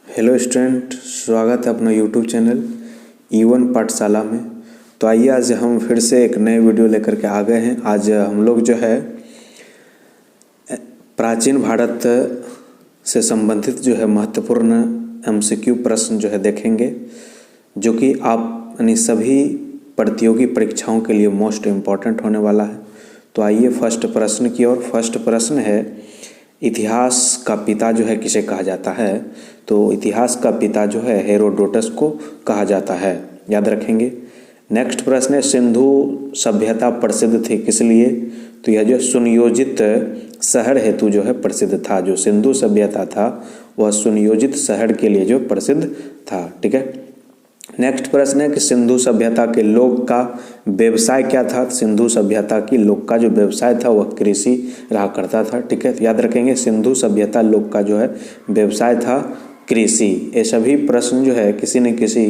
Hello student, स्वागत है अपना यूट्यूब चैनल E1 पाठशाला में। तो आइए आज हम फिर से एक नए वीडियो लेकर के आ गए हैं। आज हम लोग जो है प्राचीन भारत से संबंधित जो है महत्वपूर्ण MCQ प्रश्न जो है देखेंगे, जो कि आप यानी सभी प्रतियोगी परीक्षाओं के लिए मोस्ट इम्पॉर्टेंट होने वाला है। तो आइए फर्स्ट प्रश्न की ओर। फर्स्ट प्रश्न है, इतिहास का पिता जो है किसे कहा जाता है? तो इतिहास का पिता जो है हेरोडोटस को कहा जाता है, याद रखेंगे। नेक्स्ट प्रश्न है, सिंधु सभ्यता प्रसिद्ध थी किस लिए? तो यह जो सुनियोजित शहर हेतु जो है प्रसिद्ध था। जो सिंधु सभ्यता था वह सुनियोजित शहर के लिए जो प्रसिद्ध था, ठीक है। नेक्स्ट प्रश्न है कि सिंधु सभ्यता के लोग का व्यवसाय क्या था? सिंधु सभ्यता की लोग का जो व्यवसाय था वह कृषि रहा करता था, ठीक है। तो याद रखेंगे, सिंधु सभ्यता लोग का जो है व्यवसाय था कृषि। ये सभी प्रश्न जो है किसी न किसी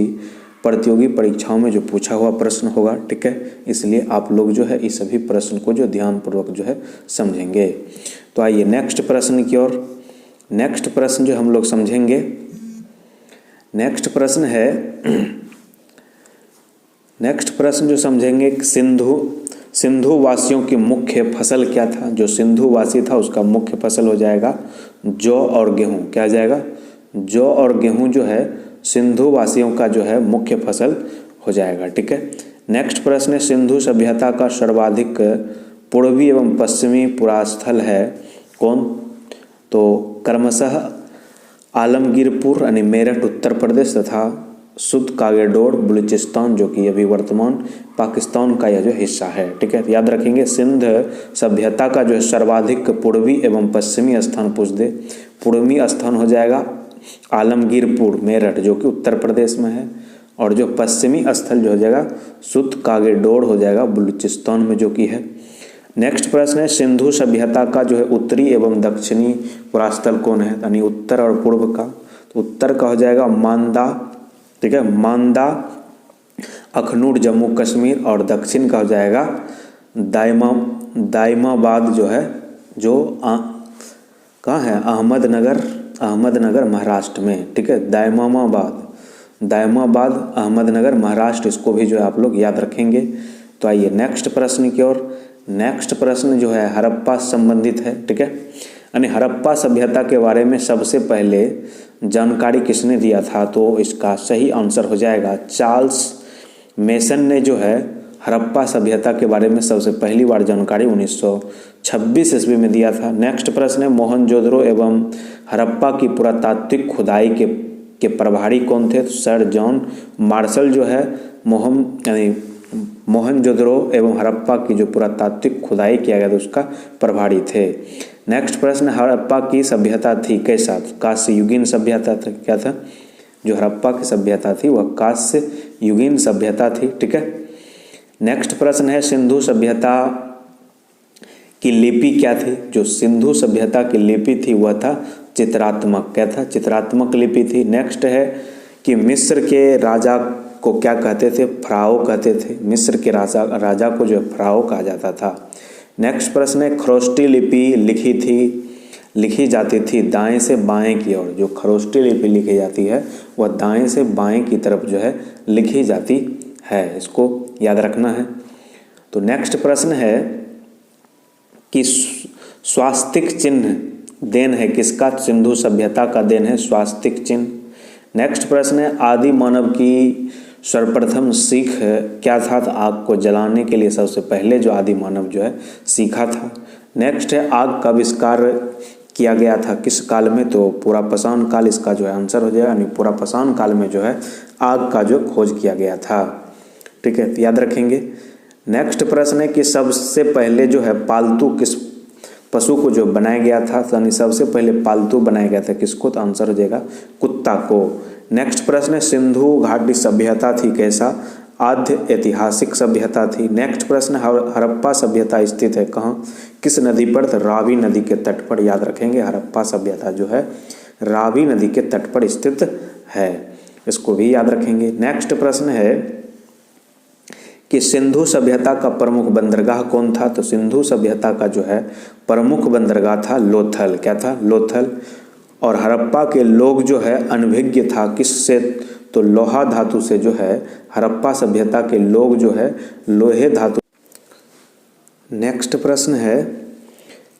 प्रतियोगी परीक्षाओं में जो पूछा हुआ प्रश्न होगा, ठीक है। इसलिए आप लोग जो है इस सभी प्रश्न को जो ध्यानपूर्वक जो है समझेंगे। तो आइए नेक्स्ट प्रश्न की ओर। नेक्स्ट प्रश्न जो हम लोग समझेंगे, नेक्स्ट प्रश्न है, नेक्स्ट प्रश्न जो समझेंगे, सिंधु वासियों की मुख्य फसल क्या था? जो सिंधु वासी था उसका मुख्य फसल हो जाएगा जौ और गेहूं। क्या जाएगा? जौ और गेहूं जो है सिंधु वासियों का जो है मुख्य फसल हो जाएगा, ठीक है। नेक्स्ट प्रश्न है, सिंधु सभ्यता का सर्वाधिक पूर्वी एवं पश्चिमी पुरास्थल है कौन? तो क्रमशः आलमगीरपुर यानी मेरठ उत्तर प्रदेश तथा सुद कागेडोर बलूचिस्तान जो कि अभी वर्तमान पाकिस्तान का यह जो हिस्सा है, ठीक है। याद रखेंगे, सिंध सभ्यता का जो है सर्वाधिक पूर्वी एवं पश्चिमी स्थान पूछ दे। पूर्वी स्थान हो जाएगा आलमगीरपुर मेरठ जो कि उत्तर प्रदेश में है, और जो पश्चिमी स्थल जो हो जाएगा सुद कागेडोर हो जाएगा बलूचिस्तान में जो कि है। नेक्स्ट प्रश्न है, सिंधु सभ्यता का जो है उत्तरी एवं दक्षिणी पुरास्थल कौन है? यानी उत्तर और पूर्व का। तो उत्तर का हो जाएगा मांदा, ठीक है, मांदा अखनूर जम्मू कश्मीर, और दक्षिण का हो जाएगा दाइमाबाद जो है जो कहाँ है? अहमदनगर महाराष्ट्र में, ठीक है। दाइमाबाद अहमदनगर महाराष्ट्र, इसको भी जो है आप लोग याद रखेंगे। तो आइए नेक्स्ट प्रश्न की ओर। नेक्स्ट प्रश्न जो है हड़प्पा संबंधित है, ठीक है। यानी हड़प्पा सभ्यता के बारे में सबसे पहले जानकारी किसने दिया था? तो इसका सही आंसर हो जाएगा चार्ल्स मेसन ने जो है हड़प्पा सभ्यता के बारे में सबसे पहली बार जानकारी 1926 ईस्वी में दिया था। नेक्स्ट प्रश्न है, मोहनजोदड़ो एवं हड़प्पा की पुरातात्विक खुदाई के प्रभारी कौन थे? तो सर जॉन मार्शल जो है मोहनजोदड़ो एवं हड़प्पा की जो पुरातात्विक खुदाई किया गया था उसका प्रभारी थे। नेक्स्ट प्रश्न, हड़प्पा की सभ्यता थी कैसा? कांस्य युगीन सभ्यता था। क्या था? जो हड़प्पा की सभ्यता थी वह कांस्य युगीन सभ्यता थी, ठीक है। नेक्स्ट प्रश्न है, सिंधु सभ्यता की लिपि क्या थी? जो सिंधु सभ्यता की लिपि थी वह था चित्रात्मक। क्या था? चित्रात्मक लिपि थी। नेक्स्ट है कि मिस्र के राजा को क्या कहते थे? फराओ कहते थे। मिस्र के राजा को जो फराओ कहा जाता था। नेक्स्ट प्रश्न है, खरोष्टी लिपि लिखी जाती थी दाएं से बाएं की ओर। जो खरोष्टी लिपि लिखी जाती है वह दाएं से बाएं की तरफ जो है लिखी जाती है, इसको याद रखना है। तो नेक्स्ट प्रश्न है कि स्वास्तिक चिन्ह देन है किसका? सिंधु सभ्यता का देन है स्वास्तिक चिन्ह। नेक्स्ट प्रश्न है, आदि मानव की सर्वप्रथम सीख क्या था? तो आग को जलाने के लिए सबसे पहले जो आदि मानव जो है सीखा था। नेक्स्ट है, आग का आविष्कार किया गया था किस काल में? तो पुरापाषाण काल इसका जो है आंसर हो जाएगा। यानी पुरापाषाण काल में जो है आग का जो खोज किया गया था, ठीक है, तो याद रखेंगे। नेक्स्ट प्रश्न है कि सबसे पहले जो है पालतू किस पशु को जो बनाया गया था? यानी सबसे पहले पालतू बनाया गया था किसको? तो आंसर हो जाएगा कुत्ता को। नेक्स्ट प्रश्न है, सिंधु घाटी सभ्यता थी कैसा? आद्य ऐतिहासिक सभ्यता थी। नेक्स्ट प्रश्न, हड़प्पा सभ्यता स्थित है कहाँ? किस नदी पर? तो रावी नदी के तट पर, याद रखेंगे। हड़प्पा सभ्यता जो है रावी नदी के तट पर स्थित है, इसको भी याद रखेंगे। नेक्स्ट प्रश्न है कि सिंधु सभ्यता का प्रमुख बंदरगाह कौन था? तो सिंधु सभ्यता का जो है प्रमुख बंदरगाह था लोथल। क्या था? लोथल। और हड़प्पा के लोग जो है अनभिज्ञ था किससे, तो लोहा धातु से जो है हड़प्पा सभ्यता के लोग जो है लोहे धातु। नेक्स्ट प्रश्न है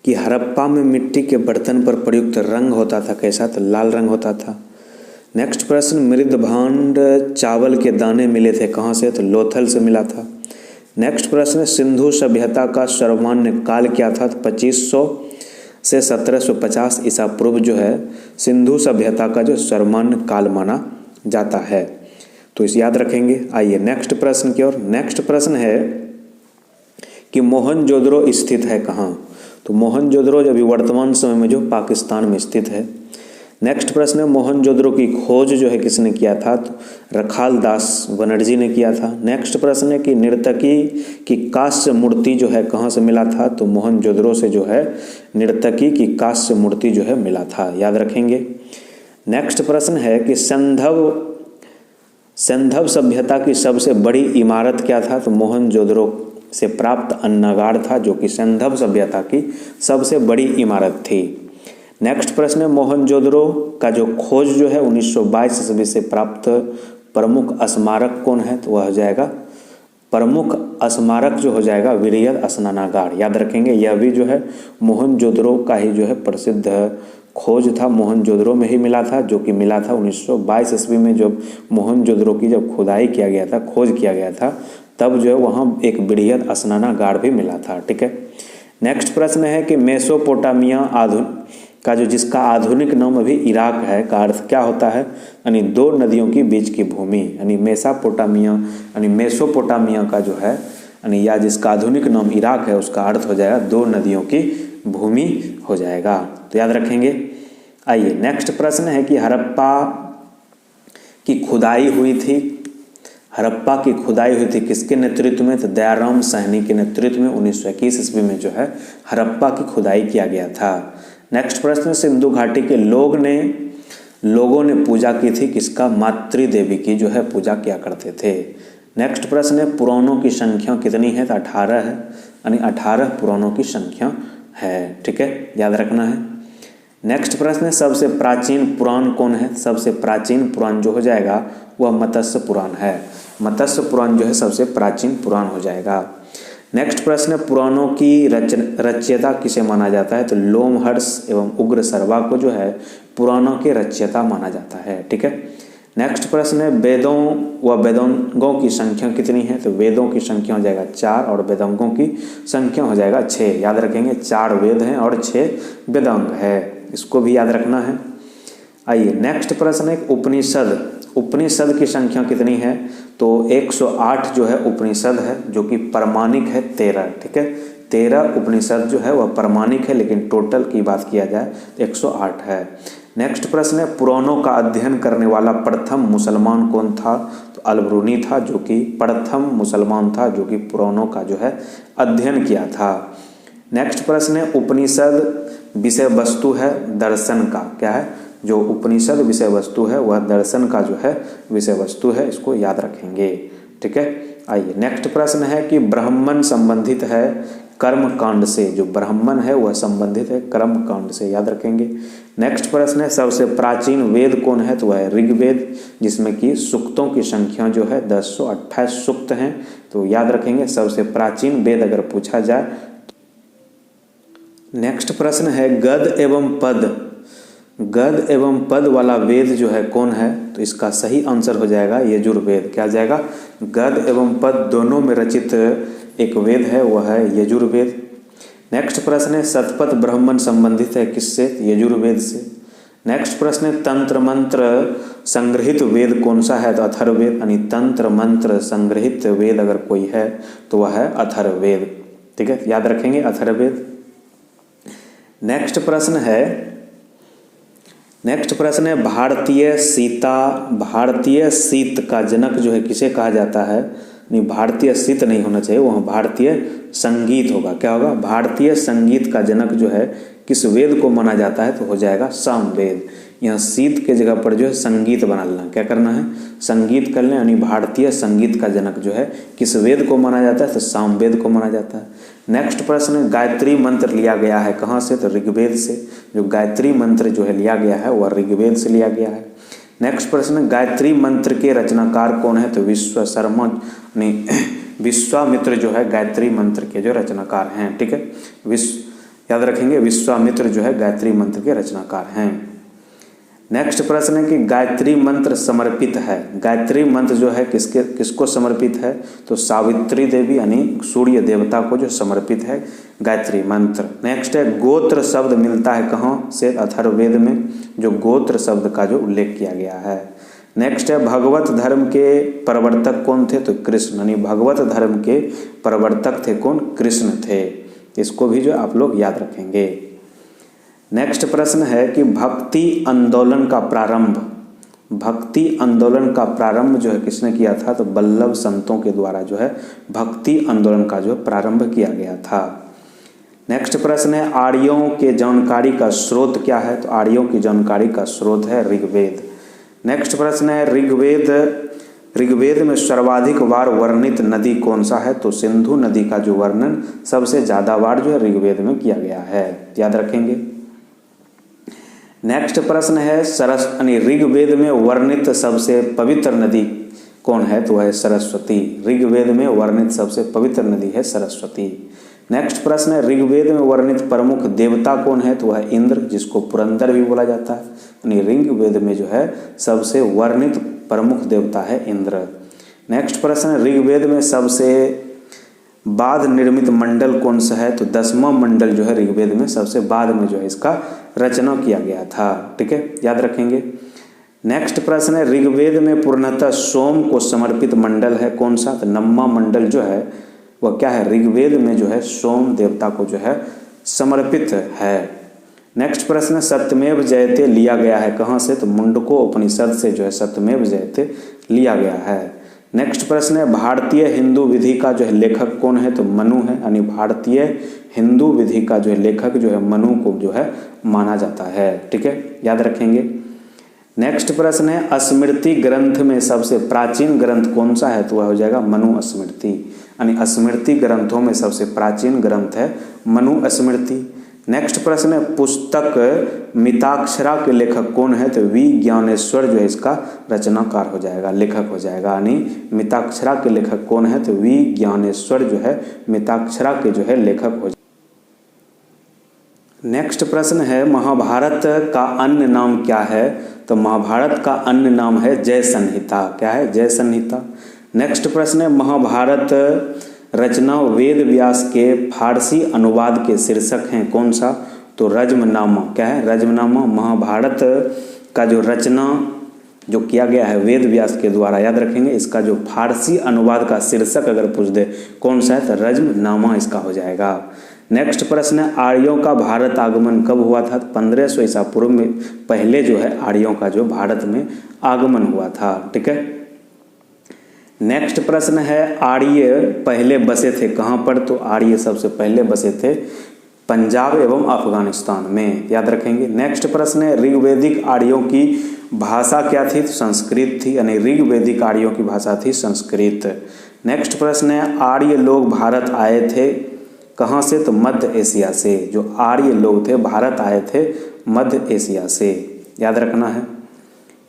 कि हड़प्पा में मिट्टी के बर्तन पर प्रयुक्त रंग होता था कैसा, तो लाल रंग होता था। नेक्स्ट प्रश्न, मृदभांड चावल के दाने मिले थे कहाँ से, तो लोथल से मिला था। नेक्स्ट प्रश्न, सिंधु सभ्यता का सर्वमान्य काल क्या था, तो 2500 से 1750 ईसा पूर्व जो है सिंधु सभ्यता का जो सर्वमान्य काल माना जाता है, तो इसे याद रखेंगे। आइए नेक्स्ट प्रश्न की ओर। नेक्स्ट प्रश्न है कि मोहनजोदड़ो स्थित है कहाँ, तो मोहनजोदड़ो अभी वर्तमान समय में जो पाकिस्तान में स्थित है। नेक्स्ट प्रश्न है मोहनजोदड़ो की खोज जो है किसने किया था, तो रखाल दास बनर्जी ने किया था। नेक्स्ट प्रश्न है कि नर्तकी की कांस्य मूर्ति जो है कहाँ से मिला था, तो मोहनजोदड़ो से जो है नर्तकी की कांस्य मूर्ति जो है मिला था, याद रखेंगे। नेक्स्ट प्रश्न है कि सिंधव सभ्यता की सबसे बड़ी इमारत क्या था, तो मोहनजोदड़ो से प्राप्त अन्नगार था जो कि सिंधव सभ्यता की सबसे बड़ी इमारत थी। नेक्स्ट प्रश्न है मोहनजोदड़ो का जो खोज जो है 1922 ईस्वी से प्राप्त प्रमुख स्मारक कौन है, तो वह हो जाएगा प्रमुख स्मारक जो हो जाएगा विरयत स्नानागार, याद रखेंगे। यह भी जो है मोहनजोदड़ो का ही जो है प्रसिद्ध खोज था, मोहनजोदड़ो में ही मिला था, जो कि मिला था 1922 ईस्वी में जब मोहनजोदड़ो की जब खुदाई किया गया था, खोज किया गया था, तब जो है वहाँ एक विरयत स्नानागार भी मिला था। ठीक है। नेक्स्ट प्रश्न है कि मेसोपोटामिया का जो जिसका आधुनिक नाम अभी इराक है का अर्थ क्या होता है, यानी दो नदियों की बीच की भूमि, यानी मेसोपोटामिया का जो है यानी या जिसका आधुनिक नाम इराक है उसका अर्थ हो जाएगा दो नदियों की भूमि हो जाएगा, तो याद रखेंगे। आइए नेक्स्ट प्रश्न है कि हड़प्पा की खुदाई हुई थी, हड़प्पा की खुदाई हुई थी किसके नेतृत्व में, तो दयाराम साहनी के नेतृत्व में 1921 ईस्वी में जो है हड़प्पा की खुदाई किया गया था। नेक्स्ट प्रश्न, सिंधु घाटी के लोगों ने पूजा की थी किसका, मातृ देवी की जो है पूजा किया करते थे। नेक्स्ट प्रश्न है पुराणों की संख्या कितनी है, तो 18 है, यानी 18 पुराणों की संख्या है। ठीक है, याद रखना है। नेक्स्ट प्रश्न है सबसे प्राचीन पुराण कौन है, सबसे प्राचीन पुराण जो हो जाएगा वह मत्स्य पुराण है, मत्स्य पुराण जो है सबसे प्राचीन पुराण हो जाएगा। नेक्स्ट प्रश्न है पुराणों की रचयिता किसे माना जाता है, तो लोमहर्ष एवं उग्र सर्वा को जो है पुराणों के रचयिता माना जाता है। ठीक है। नेक्स्ट प्रश्न है वेदों व वेदांगों की संख्या कितनी है, तो वेदों की संख्या हो जाएगा 4 और वेदांगों की संख्या हो जाएगा 6, याद रखेंगे। 4 वेद हैं और 6 वेदांग है, इसको भी याद रखना है। आइए नेक्स्ट प्रश्न है उपनिषद की संख्या कितनी है, तो 108 जो है उपनिषद है जो कि प्रमाणिक है 13। ठीक है, 13 उपनिषद जो है वह प्रमाणिक है, लेकिन टोटल की बात किया जाए तो 108 है। नेक्स्ट प्रश्न है पुराणों का अध्ययन करने वाला प्रथम मुसलमान कौन था, तो अल-बरूनी था जो कि प्रथम मुसलमान था जो कि पुराणों का जो है अध्ययन किया था। नेक्स्ट प्रश्न है उपनिषद विषय वस्तु है दर्शन का, क्या है, जो उपनिषद विषय वस्तु है वह दर्शन का जो है विषय वस्तु है, इसको याद रखेंगे। ठीक है। आइए नेक्स्ट प्रश्न है कि ब्राह्मण संबंधित है कर्म कांड से, जो ब्राह्मण है वह संबंधित है कर्म कांड से, याद रखेंगे। नेक्स्ट प्रश्न है सबसे प्राचीन वेद कौन है, तो वह है ऋग्वेद, जिसमें कि सूक्तों की संख्या जो है 1028 सूक्त हैं, तो याद रखेंगे सबसे प्राचीन वेद अगर पूछा जाए। नेक्स्ट प्रश्न है गद एवं पद वाला वेद जो है कौन है, तो इसका सही आंसर हो जाएगा यजुर्वेद। क्या जाएगा, गद एवं पद दोनों में रचित एक वेद है वह है यजुर्वेद। नेक्स्ट प्रश्न है शतपथ ब्राह्मण संबंधित है किससे, यजुर्वेद से। नेक्स्ट प्रश्न है तंत्र मंत्र संग्रहित वेद कौन सा है, तो अथर्ववेद, यानी तंत्र मंत्र संग्रहित वेद अगर कोई है तो वह है अथर्ववेद। ठीक है, याद रखेंगे अथर्ववेद। नेक्स्ट प्रश्न है भारतीय शीत का जनक जो है किसे कहा जाता है, नहीं भारतीय शीत नहीं होना चाहिए, वहाँ भारतीय संगीत होगा। क्या होगा, भारतीय संगीत का जनक जो है किस वेद को माना जाता है, तो हो जाएगा सामवेद। यहाँ शीत के जगह पर जो है संगीत बना लेना, क्या करना है, संगीत कर लें, यानी भारतीय संगीत का जनक जो है किस वेद को माना जाता है, तो सामवेद को माना जाता है। नेक्स्ट प्रश्न, गायत्री मंत्र लिया गया है कहाँ से? तो ऋग्वेद से। जो गायत्री मंत्र जो है लिया गया है वह ऋग्वेद से लिया गया है। नेक्स्ट प्रश्न, गायत्री मंत्र के रचनाकार कौन है? तो विश्वामित्र जो है गायत्री मंत्र के जो रचनाकार हैं। ठीक है, याद रखेंगे विश्वामित्र जो है गायत्री मंत्र के रचनाकार हैं। नेक्स्ट प्रश्न है कि गायत्री मंत्र समर्पित है, गायत्री मंत्र जो है किसको समर्पित है? तो सावित्री देवी यानी सूर्य देवता को जो समर्पित है गायत्री मंत्र। नेक्स्ट है, गोत्र शब्द मिलता है कहाँ से? अथर्ववेद में जो गोत्र शब्द का जो उल्लेख किया गया है। नेक्स्ट है, भगवत धर्म के प्रवर्तक कौन थे? तो कृष्ण, यानी भगवत धर्म के प्रवर्तक थे कौन? कृष्ण थे। इसको भी जो आप लोग याद रखेंगे। नेक्स्ट प्रश्न है कि भक्ति आंदोलन का प्रारंभ जो है किसने किया था? तो वल्लभ संतों के द्वारा जो है भक्ति आंदोलन का जो प्रारंभ किया गया था। नेक्स्ट प्रश्न है, आर्यों के जानकारी का स्रोत क्या है? तो आर्यों की जानकारी का स्रोत है ऋग्वेद। नेक्स्ट प्रश्न है, ऋग्वेद में सर्वाधिक बार वर्णित नदी कौन सा है? तो सिंधु नदी का जो वर्णन सबसे ज्यादा बार जो है ऋग्वेद में किया गया है, याद रखेंगे। नेक्स्ट प्रश्न है, ऋग्वेद में वर्णित सबसे पवित्र नदी कौन है? तो है सरस्वती। ऋग्वेद में वर्णित सबसे पवित्र नदी है सरस्वती। नेक्स्ट प्रश्न है, ऋग्वेद में वर्णित प्रमुख देवता कौन है? तो वह इंद्र, जिसको पुरंदर भी बोला जाता है। यानी ऋग्वेद में जो है सबसे वर्णित प्रमुख देवता है इंद्र। नेक्स्ट प्रश्न, ऋग्वेद में सबसे बाद निर्मित मंडल कौन सा है? तो 10वां मंडल जो है ऋग्वेद में सबसे बाद में जो है इसका रचना किया गया था। ठीक है, याद रखेंगे। नेक्स्ट प्रश्न है, ऋग्वेद में पूर्णतः सोम को समर्पित मंडल है कौन सा? तो 9वां मंडल जो है वह क्या है? ऋग्वेद में जो है सोम देवता को जो है समर्पित है। नेक्स्ट प्रश्न, सत्यमेव जयते लिया गया है कहाँ से? तो मुंडको उपनिषद से जो है सत्यमेव जयते लिया गया है। नेक्स्ट प्रश्न है, भारतीय हिंदू विधि का जो है लेखक कौन है? तो मनु है, यानी भारतीय हिंदू विधि का जो है लेखक जो है मनु को जो है माना जाता है। ठीक है, याद रखेंगे। नेक्स्ट प्रश्न है, स्मृति ग्रंथ में सबसे प्राचीन ग्रंथ कौन सा है? तो वह हो जाएगा मनु स्मृति, यानी स्मृति ग्रंथों में सबसे प्राचीन ग्रंथ है मनु स्मृति। नेक्स्ट प्रश्न है, पुस्तक मिताक्षरा के लेखक कौन है? तो वी ज्ञानेश्वर जो है इसका रचनाकार हो जाएगा, लेखक हो जाएगा। यानी मिताक्षरा के लेखक कौन है? तो वी ज्ञानेश्वर जो है मिताक्षरा के जो है लेखक हो जाएगा। नेक्स्ट प्रश्न है, महाभारत का अन्य नाम क्या है? तो महाभारत का अन्य नाम है जय संहिता। क्या है? जय संहिता। नेक्स्ट प्रश्न है, महाभारत रचना वेद व्यास के फारसी अनुवाद के शीर्षक हैं कौन सा? तो रज्मनामा। क्या है? रज्मनामा। महाभारत का जो रचना जो किया गया है वेद व्यास के द्वारा, याद रखेंगे। इसका जो फारसी अनुवाद का शीर्षक अगर पूछ दे कौन सा है? तो रज्मनामा इसका हो जाएगा। नेक्स्ट प्रश्न है, आर्यों का भारत आगमन कब हुआ था? 1500 ईसा पूर्व में पहले जो है आर्यों का जो भारत में आगमन हुआ था। ठीक है। नेक्स्ट प्रश्न है, आर्य पहले बसे थे कहाँ पर? तो आर्य सबसे पहले बसे थे पंजाब एवं अफगानिस्तान में, याद रखेंगे। नेक्स्ट प्रश्न है, ऋग्वैदिक आर्यों की भाषा क्या थी? तो संस्कृत थी, यानी ऋग्वैदिक आर्यों की भाषा थी संस्कृत। नेक्स्ट प्रश्न है, आर्य लोग भारत आए थे कहाँ से? तो मध्य एशिया से। जो आर्य लोग थे भारत आए थे मध्य एशिया से, याद रखना है।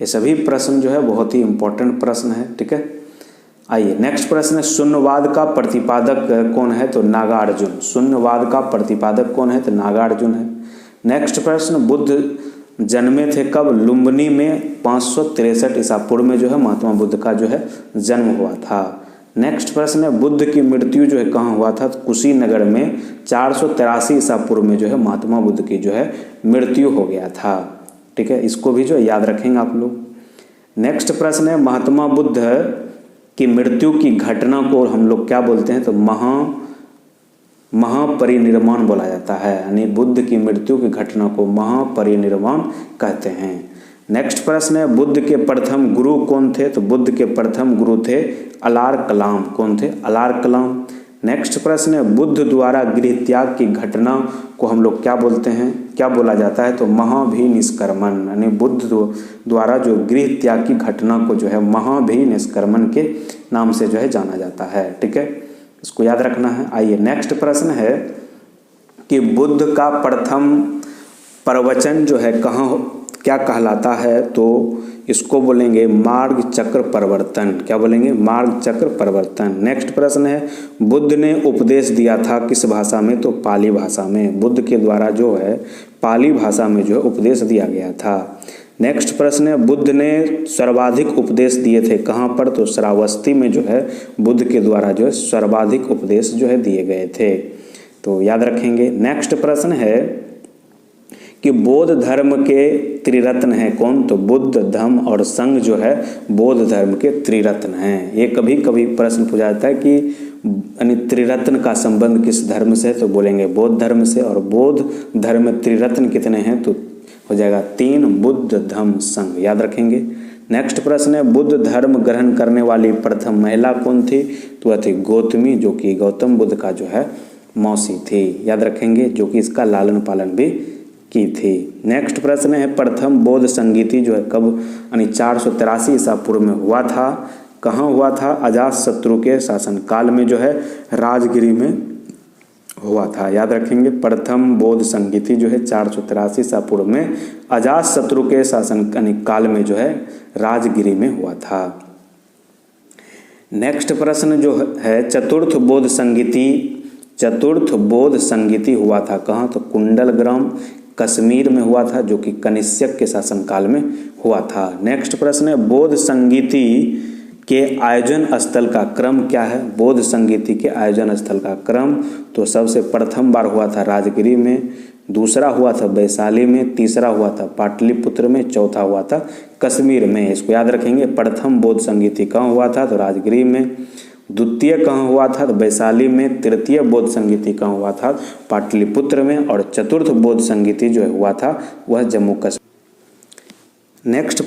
ये सभी प्रश्न जो है बहुत ही इंपॉर्टेंट प्रश्न है। ठीक है, आइए नेक्स्ट प्रश्न है, शून्यवाद का प्रतिपादक कौन है? तो नागार्जुन। शून्यवाद का प्रतिपादक कौन है? तो नागार्जुन है। नेक्स्ट प्रश्न, बुद्ध जन्मे थे कब? लुम्बिनी में 563 ईसा पूर्व में जो है महात्मा बुद्ध का जो है जन्म हुआ था। नेक्स्ट प्रश्न है, बुद्ध की मृत्यु जो है कहाँ हुआ था? तो कुशीनगर में 483 ईसा पूर्व में जो है महात्मा बुद्ध की जो है मृत्यु हो गया था। ठीक है, इसको भी जो याद रखेंगे आप लोग। नेक्स्ट प्रश्न है, महात्मा बुद्ध की मृत्यु की घटना को हम लोग क्या बोलते हैं? तो महापरिनिर्वाण बोला जाता है, यानी बुद्ध की मृत्यु की घटना को महापरिनिर्वाण कहते हैं। नेक्स्ट प्रश्न है, बुद्ध के प्रथम गुरु कौन थे? तो बुद्ध के प्रथम गुरु थे अलार कलाम। कौन थे? अलार कलाम। नेक्स्ट प्रश्न है, बुद्ध द्वारा गृह त्याग की घटना को हम लोग क्या बोलते हैं, क्या बोला जाता है? तो महाभिनिष्क्रमण, यानी बुद्ध द्वारा जो गृह त्याग की घटना को जो है महाभिनिष्क्रमण के नाम से जो है जाना जाता है। ठीक है, इसको याद रखना है। आइए नेक्स्ट प्रश्न है कि बुद्ध का प्रथम प्रवचन जो है कहाँ क्या कहलाता है, तो इसको बोलेंगे मार्ग चक्र प्रवर्तन। क्या बोलेंगे? मार्ग चक्र प्रवर्तन। नेक्स्ट प्रश्न है बुद्ध ने उपदेश दिया था किस भाषा में, तो पाली भाषा में। बुद्ध के द्वारा जो है पाली भाषा में जो है उपदेश दिया गया था। नेक्स्ट प्रश्न है बुद्ध ने सर्वाधिक उपदेश दिए थे कहाँ पर, तो श्रावस्ती में जो है बुद्ध के द्वारा जो है सर्वाधिक उपदेश जो है दिए गए थे, तो याद रखेंगे। नेक्स्ट प्रश्न है कि बौद्ध धर्म के त्रिरत्न हैं कौन, तो बुद्ध, धम्म और संघ जो है बौद्ध धर्म के त्रिरत्न हैं। ये कभी कभी प्रश्न पूछा जाता है कि यानी त्रिरत्न का संबंध किस धर्म से है, तो बोलेंगे बौद्ध धर्म से। और बौद्ध धर्म में त्रिरत्न कितने हैं, तो हो जाएगा 3, बुद्ध, धम्म, संघ, याद रखेंगे। नेक्स्ट प्रश्न है बुद्ध धर्म ग्रहण करने वाली प्रथम महिला कौन थी, तो वह थी गौतमी, जो कि गौतम बुद्ध का जो है मौसी थी, याद रखेंगे, जो कि इसका लालन पालन भी की थी। नेक्स्ट प्रश्न है प्रथम बौद्ध संगीति जो है कब यानी 483 ईसा पूर्व में हुआ था, कहाँ हुआ था, अजातशत्रु के शासनकाल में जो है राजगिरी में हुआ था, याद रखेंगे। प्रथम बौद्ध संगीति जो है 483 ईसा पूर्व में अजातशत्रु के शासन काल में जो है राजगिरी में हुआ था। नेक्स्ट प्रश्न जो है चतुर्थ बौद्ध संगीति हुआ था कहाँ, तो कुंडलग्राम कश्मीर में हुआ था, जो कि कनिष्यक के शासनकाल में हुआ था। नेक्स्ट प्रश्न है बौद्ध संगीति के आयोजन स्थल का क्रम क्या है, बौद्ध संगीति के आयोजन स्थल का क्रम, तो सबसे प्रथम बार हुआ था राजगिरी में, दूसरा हुआ था वैशाली में, तीसरा हुआ था पाटलिपुत्र में, चौथा हुआ था कश्मीर में। इसको याद रखेंगे। प्रथम बौद्ध संगीति कहाँ हुआ था, तो राजगिरी में, द्वितीय कहाँ हुआ था, तो वैशाली में, तृतीय बौद्ध संगीति कहाँ हुआ था, पाटलिपुत्र में, और चतुर्थ बौद्ध संगीति जो हुआ था वह जम्मू कश्मीर। नेक्स्ट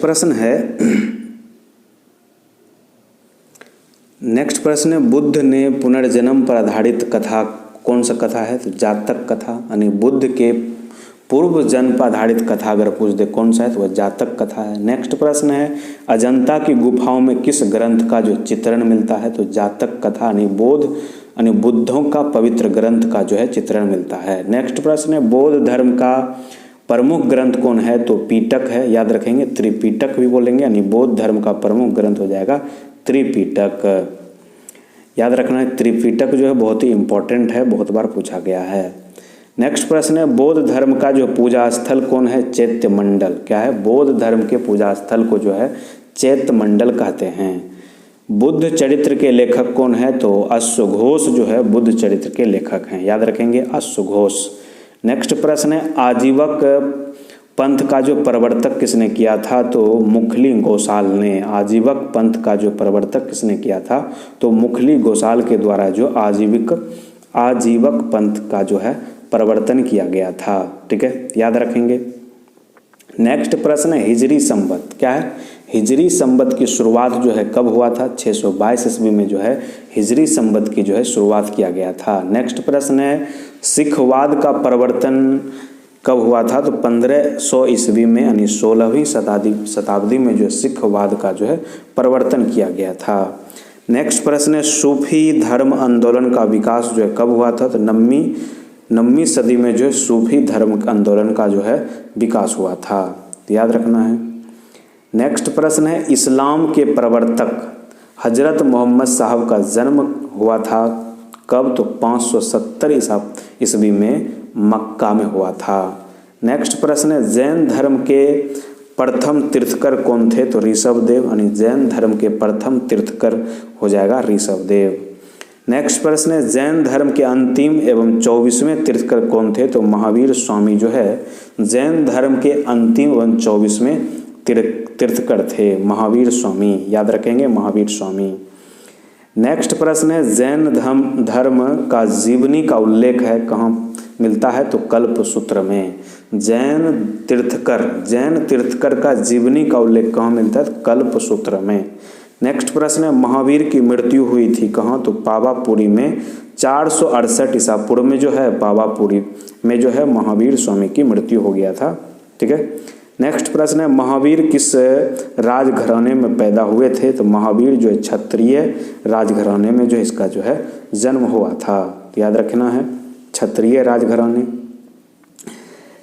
प्रश्न है बुद्ध ने पुनर्जन्म पर आधारित कथा कौन सा कथा है, तो जातक कथा, यानी बुद्ध के पूर्व जन्म पर आधारित कथा अगर पूछ दे कौन सा है, तो वह जातक कथा है। नेक्स्ट प्रश्न है अजंता की गुफाओं में किस ग्रंथ का जो चित्रण मिलता है, तो जातक कथा यानी बुद्धों का पवित्र ग्रंथ का जो है चित्रण मिलता है। नेक्स्ट प्रश्न है बौद्ध धर्म का प्रमुख ग्रंथ कौन है, तो पीटक है, याद रखेंगे। त्रिपीटक भी बोलेंगे, यानी बौद्ध धर्म का प्रमुख ग्रंथ हो जाएगा त्रिपीटक, याद रखना है। त्रिपीटक जो है बहुत ही इंपॉर्टेंट है, बहुत बार पूछा गया है। नेक्स्ट प्रश्न है बौद्ध धर्म का जो पूजा स्थल कौन है, चैत्य मंडल। क्या है, बौद्ध धर्म के पूजा स्थल को जो है चैत्य मंडल कहते हैं। बुद्ध चरित्र के लेखक कौन है, तो अश्वघोष जो है बुद्ध चरित्र के लेखक हैं, याद रखेंगे अश्वघोष। नेक्स्ट प्रश्न है आजीवक पंथ का जो प्रवर्तक किसने किया था, तो मुखली गोसाल ने। आजीवक पंथ का जो प्रवर्तक किसने किया था, तो मुखली गोसाल के द्वारा जो आजीवक पंथ का जो है प्रवर्तन किया गया था, ठीक है, याद रखेंगे। नेक्स्ट प्रश्न है हिजरी संवत। क्या है, हिजरी संवत की शुरुआत जो है कब हुआ था, 622 ईस्वी में जो है हिजरी संवत की जो है शुरुआत किया गया था। नेक्स्ट प्रश्न है सिखवाद का प्रवर्तन कब हुआ था, तो 1500 ईस्वी में, यानी 16वीं शताब्दी में जो सिखवाद का जो है प्रवर्तन किया गया था। नेक्स्ट प्रश्न है सूफी धर्म आंदोलन का विकास जो है कब हुआ था, तो 9वीं सदी में जो है सूफी धर्म आंदोलन का जो है विकास हुआ था, तो याद रखना है। नेक्स्ट प्रश्न है इस्लाम के प्रवर्तक हजरत मोहम्मद साहब का जन्म हुआ था कब, तो 570 ईस्वी में मक्का में हुआ था। नेक्स्ट प्रश्न है जैन धर्म के प्रथम तीर्थकर कौन थे, तो ऋषभदेव, यानी जैन धर्म के प्रथम तीर्थकर हो जाएगा ऋषभदेव। नेक्स्ट प्रश्न है जैन धर्म के अंतिम एवं 24वें तीर्थकर कौन थे, तो महावीर स्वामी जो है जैन धर्म के अंतिम एवं 24वें तीर्थकर थे, महावीर स्वामी, याद रखेंगे महावीर स्वामी। नेक्स्ट प्रश्न है जैन धर्म का जीवनी का उल्लेख है कहाँ मिलता है, तो कल्प सूत्र में। जैन तीर्थकर का जीवनी का उल्लेख कहाँ मिलता है, तो कल्प सूत्र में। नेक्स्ट प्रश्न है महावीर की मृत्यु हुई थी कहाँ, तो पावापुरी में 468 ईसा पूर्व में जो है पावापुरी में जो है महावीर स्वामी की मृत्यु हो गया था, ठीक है। नेक्स्ट प्रश्न है महावीर किस राजघराने में पैदा हुए थे? तो महावीर जो है क्षत्रिय राजघराने में जो इसका जो है जन्म हुआ था, तो याद रखना है क्षत्रिय राजघराने।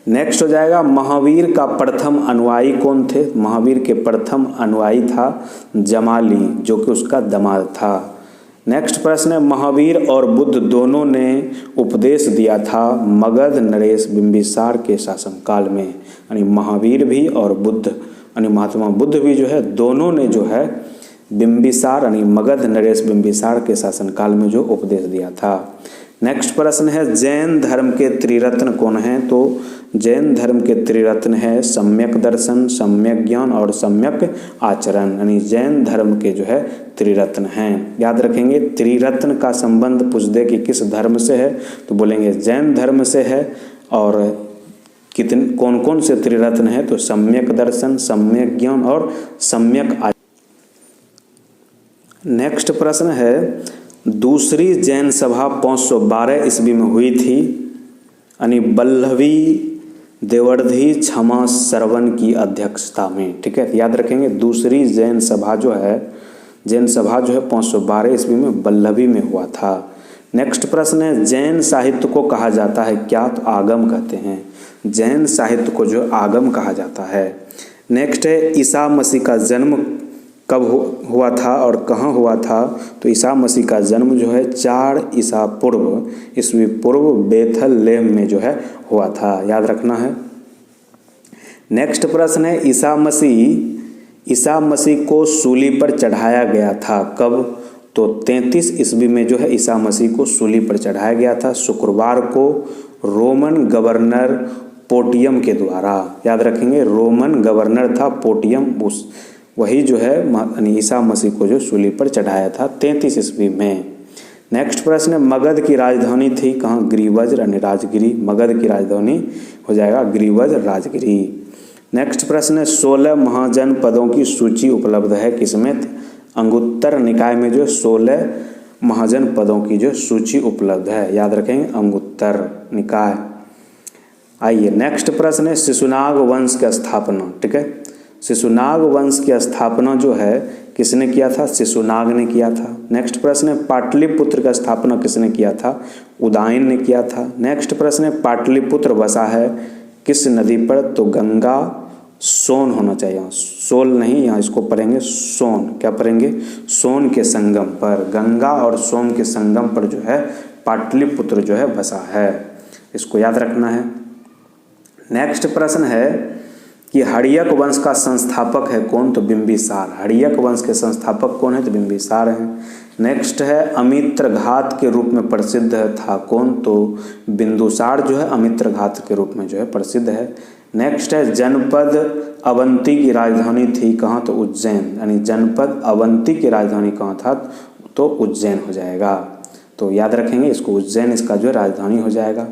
नेक्स्ट हो जाएगा महावीर का प्रथम अनुयायी कौन थे? महावीर के प्रथम अनुयायी था जमाली, जो कि उसका दामाद था। नेक्स्ट प्रश्न है महावीर और बुद्ध दोनों ने उपदेश दिया था मगध नरेश बिंबिसार के शासनकाल में, यानी महावीर भी और बुद्ध यानी महात्मा बुद्ध भी जो है दोनों ने जो है बिंबिसार यानी मगध नरेश बिंबिसार के शासनकाल में जो उपदेश दिया था। नेक्स्ट प्रश्न है जैन धर्म के त्रिरत्न कौन हैं? तो जैन धर्म के त्रिरत्न है सम्यक दर्शन, सम्यक ज्ञान और सम्यक आचरण, यानी जैन धर्म के जो है त्रिरत्न हैं। याद रखेंगे त्रिरत्न का संबंध पूछ दे कि किस धर्म से है, तो बोलेंगे जैन धर्म से है। और कितने कौन कौन से त्रिरत्न है? तो सम्यक दर्शन, सम्यक ज्ञान और सम्यक आचरण। नेक्स्ट प्रश्न है दूसरी जैन सभा 512 ईस्वी में हुई थी, यानी वल्लभी देवर्धि क्षमा श्रवण की अध्यक्षता में। ठीक है, याद रखेंगे दूसरी जैन सभा जो है 512 ईस्वी में वल्लभी में हुआ था। नेक्स्ट प्रश्न है जैन साहित्य को कहा जाता है क्या? तो आगम कहते हैं, जैन साहित्य को जो आगम कहा जाता है। नेक्स्ट है ईसा मसीह का जन्म कब हुआ था और कहाँ हुआ था? तो ईसा मसीह का जन्म जो है 4 ईस्वी पूर्व बेथलहेम में जो है हुआ था, याद रखना है। नेक्स्ट प्रश्न है ईसा मसीह को सूली पर चढ़ाया गया था कब? तो 33 ईस्वी में जो है ईसा मसीह को सूली पर चढ़ाया गया था, शुक्रवार को रोमन गवर्नर पोटियम के द्वारा। याद रखेंगे रोमन गवर्नर था पोटियम, उस वही जो है ईसा मसीह को जो सूली पर चढ़ाया था 33 ईस्वी में। नेक्स्ट प्रश्न है मगध की राजधानी थी कहाँ? गिरिवज यानी राजगिरी, मगध की राजधानी हो जाएगा गिरिवज राजगिरी। नेक्स्ट प्रश्न है 16 महाजनपदों की सूची उपलब्ध है किसमें? अंगुत्तर निकाय में जो 16 महाजनपदों की जो सूची उपलब्ध है, याद रखेंगे अंगुत्तर निकाय। आइए नेक्स्ट प्रश्न है शिशुनाग वंश की स्थापना। ठीक है, शिशुनाग वंश की स्थापना जो है किसने किया था? शिशुनाग ने किया था। नेक्स्ट प्रश्न है पाटलिपुत्र की स्थापना किसने किया था? उदयन ने किया था। नेक्स्ट प्रश्न है पाटलिपुत्र बसा है किस नदी पर? तो गंगा सोन होना चाहिए, सोल नहीं, यहाँ इसको पढ़ेंगे सोन। क्या पढ़ेंगे? सोन के संगम पर, गंगा और सोन के संगम पर जो है पाटलिपुत्र जो है बसा है, इसको याद रखना है। नेक्स्ट प्रश्न है कि हड़यक वंश का संस्थापक है कौन? तो बिंबिसार। हड़यक वंश के संस्थापक कौन है? तो बिंबिसार हैं। नेक्स्ट है अमित्रघात के रूप में प्रसिद्ध था कौन? तो बिंदुसार जो है अमित्रघात के रूप में जो है प्रसिद्ध है। नेक्स्ट है जनपद अवंती की राजधानी थी कहाँ? तो उज्जैन, यानी जनपद अवंती की राजधानी कहाँ था? तो उज्जैन हो जाएगा, तो याद रखेंगे इसको, उज्जैन इसका जो है राजधानी हो जाएगा।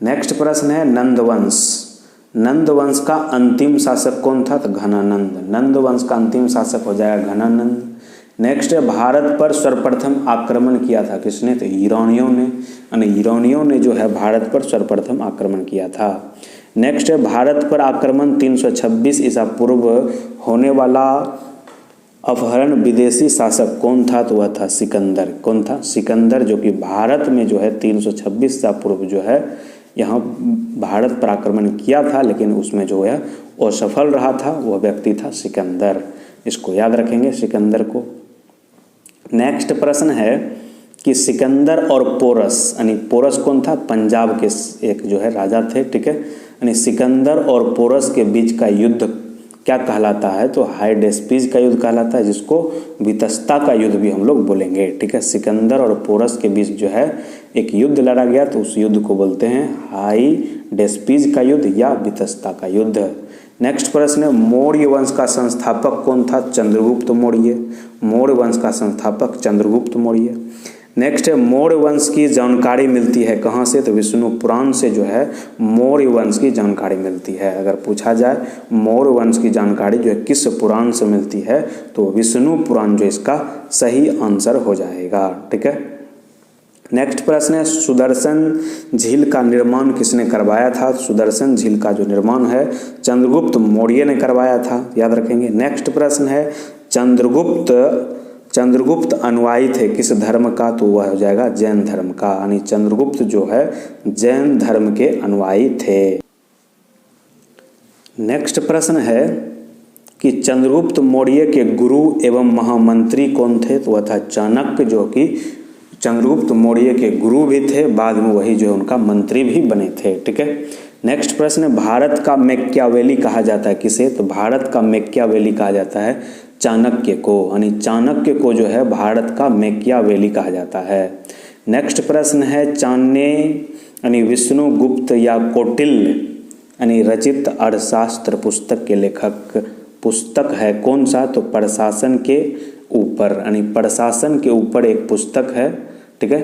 नेक्स्ट प्रश्न है नंदवंश। नंदवंश का अंतिम शासक कौन था? तो घनानंद। नंदवंश का अंतिम शासक हो जाएगा घनानंद। नेक्स्ट है भारत पर सर्वप्रथम आक्रमण किया था किसने? तो ईरानियों ने, यानी ईरानियों ने जो है भारत पर सर्वप्रथम आक्रमण किया था। नेक्स्ट है भारत पर आक्रमण 326 ईसा पूर्व होने वाला अपहरण विदेशी शासक कौन था? तो वह था सिकंदर। कौन था? सिकंदर, जो कि भारत में जो है 326 ईसा पूर्व जो है यहाँ भारत पर आक्रमण किया था, लेकिन उसमें जो है असफल रहा था, वह व्यक्ति था सिकंदर। इसको याद रखेंगे सिकंदर को। नेक्स्ट प्रश्न है कि सिकंदर और पोरस, यानी पोरस कौन था? पंजाब के एक जो है राजा थे। ठीक है, यानी सिकंदर और पोरस के बीच का युद्ध क्या कहलाता है? तो हाइडेस्पिस का युद्ध कहलाता है, जिसको वितस्ता का युद्ध भी हम लोग बोलेंगे। ठीक है, सिकंदर और पोरस के बीच जो है एक युद्ध लड़ा गया, तो उस युद्ध को बोलते हैं हाइडेस्पिस का युद्ध या वितस्ता का युद्ध। नेक्स्ट प्रश्न है मौर्य वंश का संस्थापक कौन था? चंद्रगुप्त मौर्य। मौर्य वंश का संस्थापक चंद्रगुप्त मौर्य। नेक्स्ट है मौर्य वंश की जानकारी मिलती है कहाँ से? तो विष्णु पुराण से जो है मौर्य वंश की जानकारी मिलती है। अगर पूछा जाए मौर्य वंश की जानकारी जो है किस पुराण से मिलती है, तो विष्णु पुराण जो इसका सही आंसर हो जाएगा। ठीक है, नेक्स्ट प्रश्न है सुदर्शन झील का निर्माण किसने करवाया था? सुदर्शन झील का जो निर्माण है चंद्रगुप्त मौर्य ने करवाया था, याद रखेंगे। नेक्स्ट प्रश्न है चंद्रगुप्त अनुयायी थे किस धर्म का? तो वह हो जाएगा जैन धर्म का, यानी चंद्रगुप्त जो है जैन धर्म के अनुयायी थे। नेक्स्ट प्रश्न है कि चंद्रगुप्त मौर्य के गुरु एवं महामंत्री कौन थे? तो वह था चाणक्य, जो कि चंद्रगुप्त मौर्य के गुरु भी थे, बाद में वही जो है उनका मंत्री भी बने थे। ठीक है। नेक्स्ट प्रश्न है भारत का मैकियावेली कहा जाता है किसे? तो भारत का मैकियावेली कहा जाता है चाणक्य को, यानी चाणक्य को जो है भारत का मैकियावेली कहा जाता है। नेक्स्ट प्रश्न है चाणक्य यानी विष्णुगुप्त या कौटिल्य यानी रचित अर्थशास्त्र पुस्तक के लेखक पुस्तक है कौन सा? तो प्रशासन के ऊपर, यानी प्रशासन के ऊपर एक पुस्तक है। ठीक है,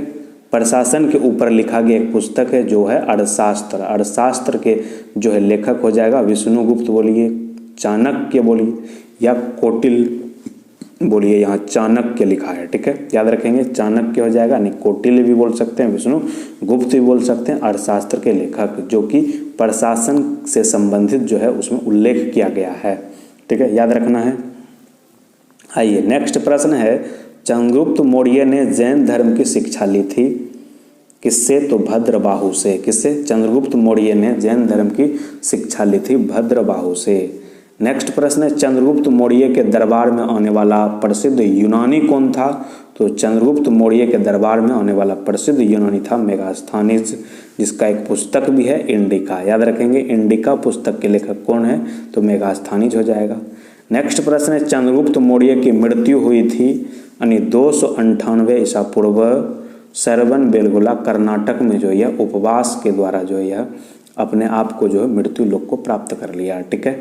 प्रशासन के ऊपर लिखा गया एक पुस्तक है जो है अर्थशास्त्र। अर्थशास्त्र के जो है लेखक हो जाएगा विष्णुगुप्त बोलिए, चाणक्य बोलिए या कौटिल्य बोलिए, यहाँ चाणक्य लिखा है। ठीक है, याद रखेंगे चाणक्य हो जाएगा, यानी कौटिल्य भी बोल सकते हैं, विष्णुगुप्त भी बोल सकते हैं। अर्थशास्त्र के लेखक जो कि प्रशासन से संबंधित जो है उसमें उल्लेख किया गया है। ठीक है, याद रखना है। आइए नेक्स्ट प्रश्न है चंद्रगुप्त मौर्य ने जैन धर्म की शिक्षा ली थी किससे? तो भद्रबाहु से। किससे? चंद्रगुप्त मौर्य ने जैन धर्म की शिक्षा ली थी भद्रबाहु से। नेक्स्ट प्रश्न है चंद्रगुप्त मौर्य के दरबार में आने वाला प्रसिद्ध यूनानी कौन था? तो चंद्रगुप्त मौर्य के दरबार में आने वाला प्रसिद्ध यूनानी था मेगास्थनीज, जिसका एक पुस्तक भी है इंडिका। याद रखेंगे इंडिका पुस्तक के लेखक कौन है? तो मेगास्थनीज हो जाएगा। नेक्स्ट प्रश्न है चंद्रगुप्त मौर्य की मृत्यु हुई थी यानी 298 ईसा पूर्व सरवन बेलगोला कर्नाटक में जो है उपवास के द्वारा जो है अपने आप को जो है मृत्यु लोक को प्राप्त कर लिया। ठीक है,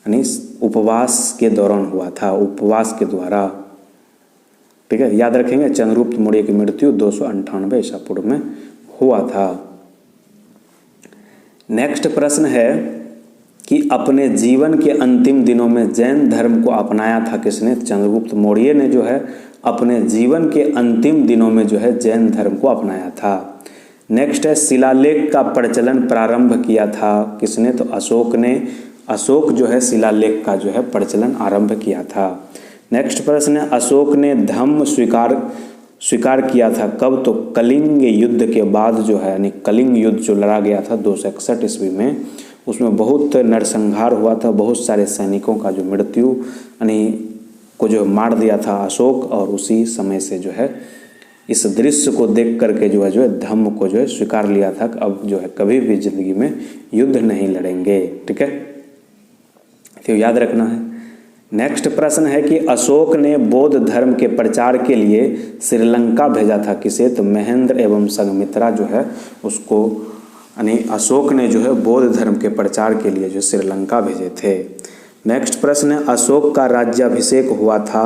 यानी उपवास के दौरान हुआ था, उपवास के द्वारा। ठीक है, याद रखेंगे चंद्रगुप्त मौर्य की मृत्यु 298 ईसा पूर्व में हुआ था। नेक्स्ट प्रश्न है कि अपने जीवन के अंतिम दिनों में जैन धर्म को अपनाया था किसने? चंद्रगुप्त मौर्य ने जो है अपने जीवन के अंतिम दिनों में जो है जैन धर्म को अपनाया था। नेक्स्ट है शिलालेख का प्रचलन प्रारंभ किया था किसने? तो अशोक ने। अशोक जो है शिलालेख का जो है प्रचलन आरंभ किया था। नेक्स्ट प्रश्न है अशोक ने धम्म स्वीकार किया था कब? तो कलिंग युद्ध के बाद जो है, यानी कलिंग युद्ध जो लड़ा गया था 261 ईस्वी में, उसमें बहुत नरसंहार हुआ था, बहुत सारे सैनिकों का जो मृत्यु यानी को जो मार दिया था अशोक, और उसी समय से जो है इस दृश्य को देख करके जो है धम्म को जो है स्वीकार लिया था कि अब जो है कभी भी जिंदगी में युद्ध नहीं लड़ेंगे। ठीक है, तो याद रखना है। नेक्स्ट प्रश्न है कि अशोक ने बौद्ध धर्म के प्रचार के लिए श्रीलंका भेजा था किसे? तो महेंद्र एवं संघमित्रा जो है उसको, यानी अशोक ने जो है बौद्ध धर्म के प्रचार के लिए जो श्रीलंका भेजे थे। नेक्स्ट प्रश्न है अशोक का राज्याभिषेक हुआ था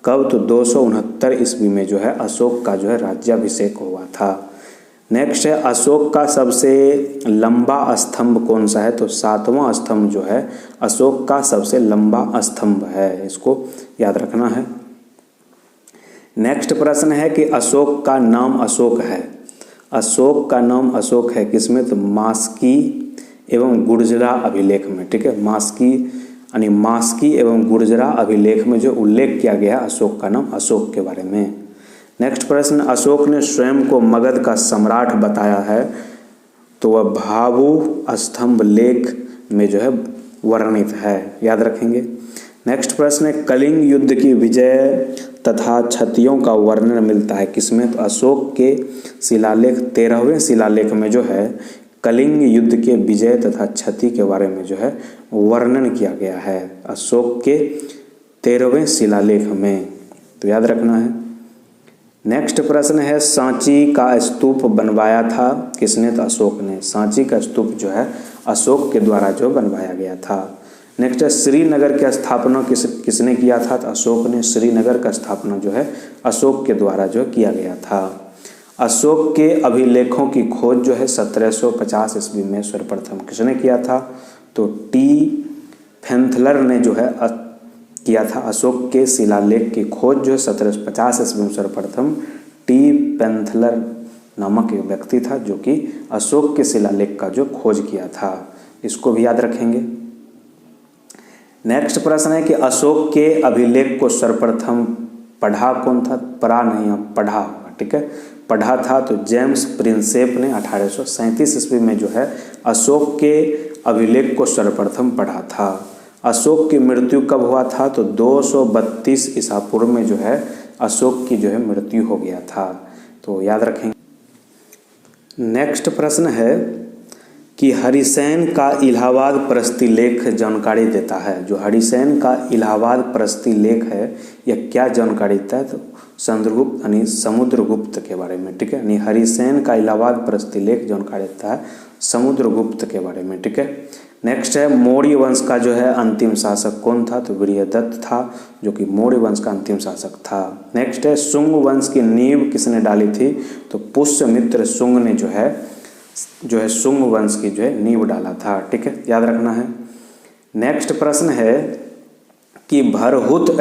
कब? तो 269 ईस्वी में जो है अशोक का जो है राज्याभिषेक हुआ था। नेक्स्ट है अशोक का सबसे लंबा स्तंभ कौन सा है? तो 7वां स्तंभ जो है अशोक का सबसे लंबा स्तंभ है, इसको याद रखना है। नेक्स्ट प्रश्न है कि अशोक का नाम अशोक है, अशोक का नाम अशोक है किसमें? तो मास्की एवं गुर्जरा अभिलेख में। ठीक है, मास्की यानी मास्की एवं गुर्जरा अभिलेख में जो उल्लेख किया गया अशोक का नाम अशोक के बारे में। नेक्स्ट प्रश्न अशोक ने स्वयं को मगध का सम्राट बताया है, तो वह भाभु स्तंभ लेख में जो है वर्णित है, याद रखेंगे। नेक्स्ट प्रश्न है कलिंग युद्ध की विजय तथा क्षतियों का वर्णन मिलता है किसमें? तो अशोक के शिलालेख 13वें शिलालेख में जो है कलिंग युद्ध के विजय तथा क्षति के बारे में जो है वर्णन किया गया है अशोक के 13वें शिलालेख में, तो याद रखना है। नेक्स्ट प्रश्न है सांची का स्तूप बनवाया था किसने? तो अशोक ने। सांची का स्तूप जो है अशोक के द्वारा जो बनवाया गया था। नेक्स्ट है श्रीनगर की स्थापना किसने किया था? तो अशोक ने। श्रीनगर का स्थापना जो है अशोक के द्वारा जो किया गया था। अशोक के अभिलेखों की खोज जो है 1750 ईस्वी में सर्वप्रथम किसने किया था? तो टी फेंथलर ने जो है किया था। अशोक के शिलालेख की खोज जो है 1750 ईस्वी में सर्वप्रथम टी पेंथलर नामक एक व्यक्ति था जो कि अशोक के शिलालेख का जो खोज किया था। इसको भी याद रखेंगे। नेक्स्ट प्रश्न है कि अशोक के अभिलेख को सर्वप्रथम पढ़ा कौन था? पढ़ा नहीं, अब पढ़ा होगा, ठीक है। पढ़ा था तो जेम्स प्रिंसेप ने 1837 ईस्वी में जो है अशोक के अभिलेख को सर्वप्रथम पढ़ा था। अशोक की मृत्यु कब हुआ था? तो 232 ईसा पूर्व में जो है अशोक की जो है मृत्यु हो गया था, तो याद रखेंगे। नेक्स्ट प्रश्न है कि हरिसेन का इलाहाबाद प्रस्थिलेख जानकारी देता है। जो हरिसेन का इलाहाबाद प्रस्थिलेख है यह क्या जानकारी देता है? तो चंद्रगुप्त यानी समुद्रगुप्त के बारे में, ठीक है। यानी हरिसेन का इलाहाबाद प्रस्थिलेख जानकारी देता है समुद्रगुप्त के बारे में, ठीक है। नेक्स्ट है मौर्य वंश का जो है अंतिम शासक कौन था? तो बृहदत्त था, जो कि मौर्य वंश का अंतिम शासक था। नेक्स्ट है शुंग वंश की नींव किसने डाली थी? तो पुष्यमित्र शुंग ने जो है शुंग वंश की जो है नींव डाला था, ठीक है, याद रखना है। नेक्स्ट प्रश्न है कि भरहुत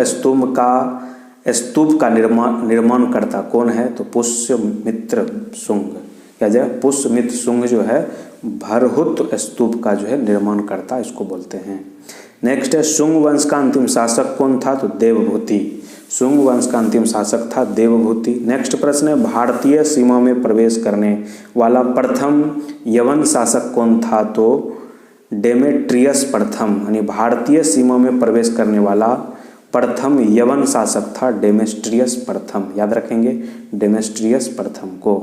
स्तूप का निर्माण करता कौन है? तो पुष्यमित्र शुंग। क्या जाए? पुष्यमित्र शुंग जो है भरहुत स्तूप का जो है निर्माण करता, इसको बोलते हैं। नेक्स्ट है शुंग वंश का अंतिम शासक कौन था? तो देवभूति। शुंग वंश का अंतिम शासक था देवभूति। नेक्स्ट प्रश्न है भारतीय सीमा में प्रवेश करने वाला प्रथम यवन शासक कौन था? तो डेमेट्रियस प्रथम। यानी भारतीय सीमा में प्रवेश करने वाला प्रथम यवन शासक था डेमेट्रियस प्रथम, याद रखेंगे डेमेट्रियस प्रथम को,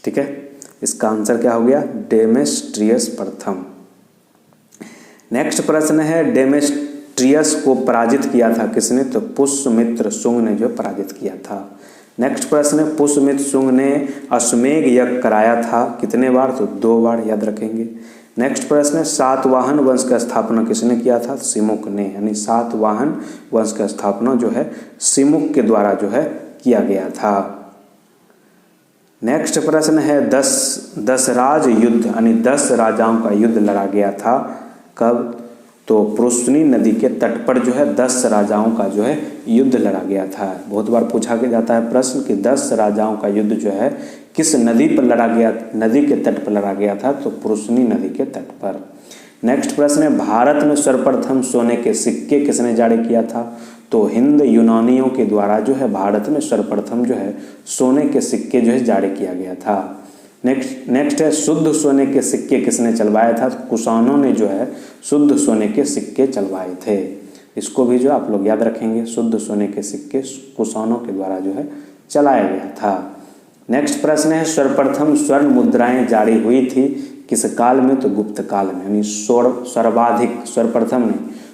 ठीक है। इसका आंसर क्या हो गया? डेमेट्रियस प्रथम। नेक्स्ट प्रश्न है डेमेट्रियस को पराजित किया था किसने? तो पुष्यमित्र शुंग ने जो पराजित किया था। नेक्स्ट प्रश्न है पुष्यमित्र शुंग ने अश्वमेध यज्ञ कराया था कितने बार? तो 2 बार, याद रखेंगे। नेक्स्ट प्रश्न है सातवाहन वंश का स्थापना किसने किया था? सिमुक ने। यानी सातवाहन वंश का स्थापना जो है सिमुक के द्वारा जो है किया गया था। नेक्स्ट प्रश्न है दशराज युद्ध यानी 10 राजाओं का युद्ध लड़ा गया था कब? तो पुरुषनी नदी के तट पर जो है 10 राजाओं का जो है युद्ध लड़ा गया था। बहुत बार पूछा जाता है प्रश्न कि 10 राजाओं का युद्ध जो है किस नदी पर लड़ा गया? नदी के तट पर लड़ा गया था, तो पुरुषनी नदी के तट पर। नेक्स्ट प्रश्न है भारत में सर्वप्रथम सोने के सिक्के किसने जारी किया था? तो हिंद यूनानियों के द्वारा जो है भारत में सर्वप्रथम जो है सोने के सिक्के जो है जारी किया गया था। नेक्स्ट है शुद्ध सोने के सिक्के किसने चलवाया था? तो कुषाणों ने जो है शुद्ध सोने के सिक्के चलवाए थे। इसको भी जो आप लोग याद रखेंगे, शुद्ध सोने के सिक्के कुषाणों के द्वारा जो है चलाया गया था। नेक्स्ट प्रश्न है सर्वप्रथम स्वर्ण मुद्राएं जारी हुई थी किस काल में? तो गुप्त काल में। यानी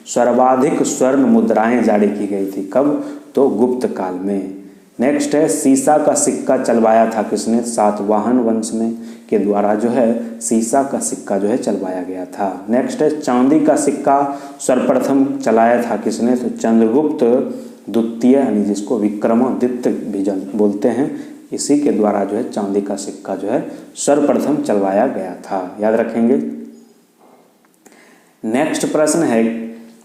सर्वाधिक स्वर्ण मुद्राएं जारी की गई थी कब? तो गुप्त काल में। नेक्स्ट है सीसा का सिक्का चलवाया था किसने? सातवाहन वंश में के द्वारा जो है सीसा का सिक्का जो है चलवाया गया था। नेक्स्ट है चांदी का सिक्का सर्वप्रथम चलाया था किसने? तो चंद्रगुप्त द्वितीय, यानी जिसको विक्रमादित्य भी बोलते हैं, इसी के द्वारा जो है चांदी का सिक्का जो है सर्वप्रथम चलवाया गया था, याद रखेंगे। नेक्स्ट प्रश्न है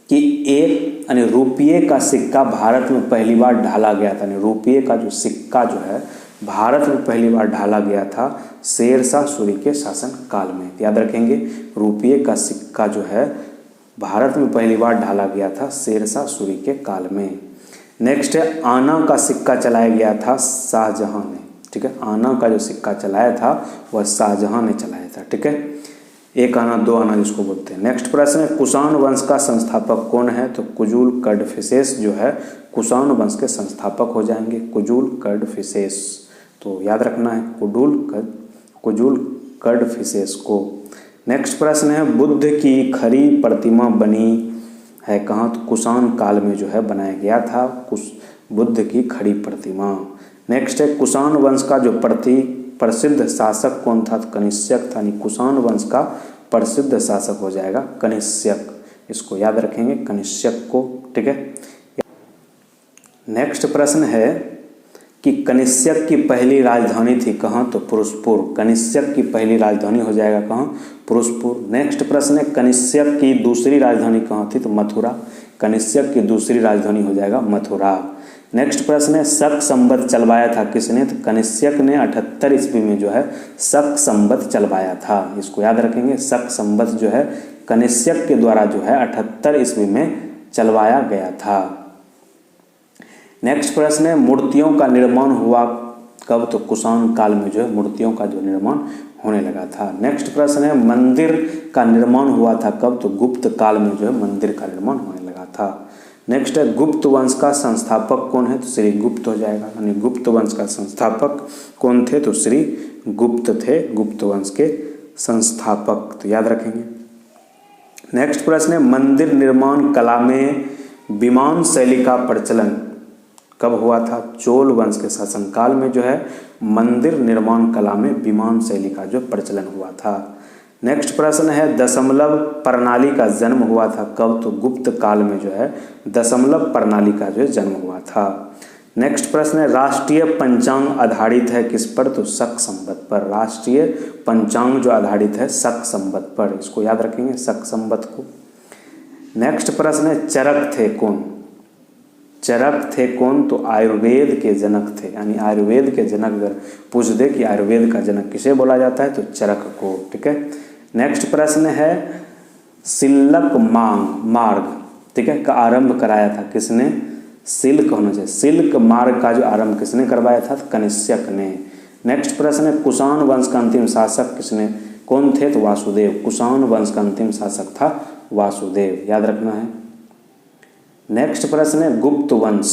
कि एक यानी रुपये का सिक्का भारत में पहली बार ढाला गया था। यानी रुपये का जो सिक्का जो है भारत में पहली बार ढाला गया था शेरशाह सूरी के शासन काल में, याद रखेंगे। रुपये का सिक्का जो है भारत में पहली बार ढाला गया था शेरशाह सूरी के काल में। नेक्स्ट है आना का सिक्का चलाया गया था शाहजहां ने, ठीक है। आना का जो सिक्का चलाया था वह शाहजहां ने चलाया था, ठीक है। 1 आना 2 आना जिसको बोलते हैं। नेक्स्ट प्रश्न है कुषाण वंश का संस्थापक कौन है? तो कुजुल कडफिसेस जो है कुषाण वंश के संस्थापक हो जाएंगे, कुजुल कडफिसेस, तो याद रखना है कुजुल कडफिसेस को। नेक्स्ट प्रश्न है बुद्ध की खरी प्रतिमा बनी है कहाँ? तो कुषाण काल में जो है बनाया गया था बुद्ध की खड़ी प्रतिमा। नेक्स्ट है कुषाण वंश का जो प्रसिद्ध शासक कौन था? तो कनिष्यक था। कुषाण वंश का प्रसिद्ध शासक हो जाएगा कनिष्यक, इसको याद रखेंगे कनिष्यक को, ठीक है। नेक्स्ट प्रश्न है कि कनिष्यक की पहली राजधानी थी कहाँ? तो पुरुषपुर। कनिष्यक की पहली राजधानी हो जाएगा कहाँ? पुरुषपुर। नेक्स्ट प्रश्न है कनिष्यक की दूसरी राजधानी कहाँ थी? तो मथुरा। कनिष्यक की दूसरी राजधानी हो जाएगा मथुरा। नेक्स्ट प्रश्न है शक संवत चलवाया था किसने, तो कनिष्यक ने 78 ईस्वी में जो है शक संवत चलवाया था। इसको याद रखेंगे, शक संवत जो है कनिष्यक के द्वारा जो है 78 ईस्वी में चलवाया गया था। नेक्स्ट प्रश्न है मूर्तियों का निर्माण हुआ कब, तो कुषाण काल में जो है मूर्तियों का जो निर्माण होने लगा था। नेक्स्ट प्रश्न है मंदिर का निर्माण हुआ था कब, तो गुप्त काल में जो है मंदिर का निर्माण होने लगा था। नेक्स्ट है गुप्त वंश का संस्थापक कौन है, तो श्री गुप्त हो जाएगा, यानी गुप्त वंश का संस्थापक कौन थे, तो श्री गुप्त थे, गुप्त वंश के संस्थापक, तो याद रखेंगे। नेक्स्ट प्रश्न है मंदिर निर्माण कला में विमान शैली का प्रचलन कब हुआ था, चोल वंश के शासनकाल में जो है मंदिर निर्माण कला में विमान शैली का जो प्रचलन हुआ था। नेक्स्ट प्रश्न है दशमलव प्रणाली का जन्म हुआ था कब, तो गुप्त काल में जो है दशमलव प्रणाली का जो जन्म हुआ था। नेक्स्ट प्रश्न है राष्ट्रीय पंचांग आधारित है किस पर, तो शक संवत पर। राष्ट्रीय पंचांग जो आधारित है शक संवत पर, इसको याद रखेंगे शक संवत को। नेक्स्ट प्रश्न है चरक थे कौन, चरक थे कौन, तो आयुर्वेद के जनक थे, यानी आयुर्वेद के जनक अगर पूछ दे कि आयुर्वेद का जनक किसे बोला जाता है, तो चरक को, ठीक है। नेक्स्ट प्रश्न है सिल्लक मार्ग, ठीक है, का आरंभ कराया था किसने, सिल्क होना चाहिए, सिल्क मार्ग का जो आरंभ किसने करवाया था, तो कनिष्यक ने। नेक्स्ट प्रश्न है कुषाण वंश का अंतिम शासक किसने कौन थे, तो वासुदेव, कुषाण वंश का अंतिम शासक था वासुदेव, याद रखना है। नेक्स्ट प्रश्न है गुप्त वंश,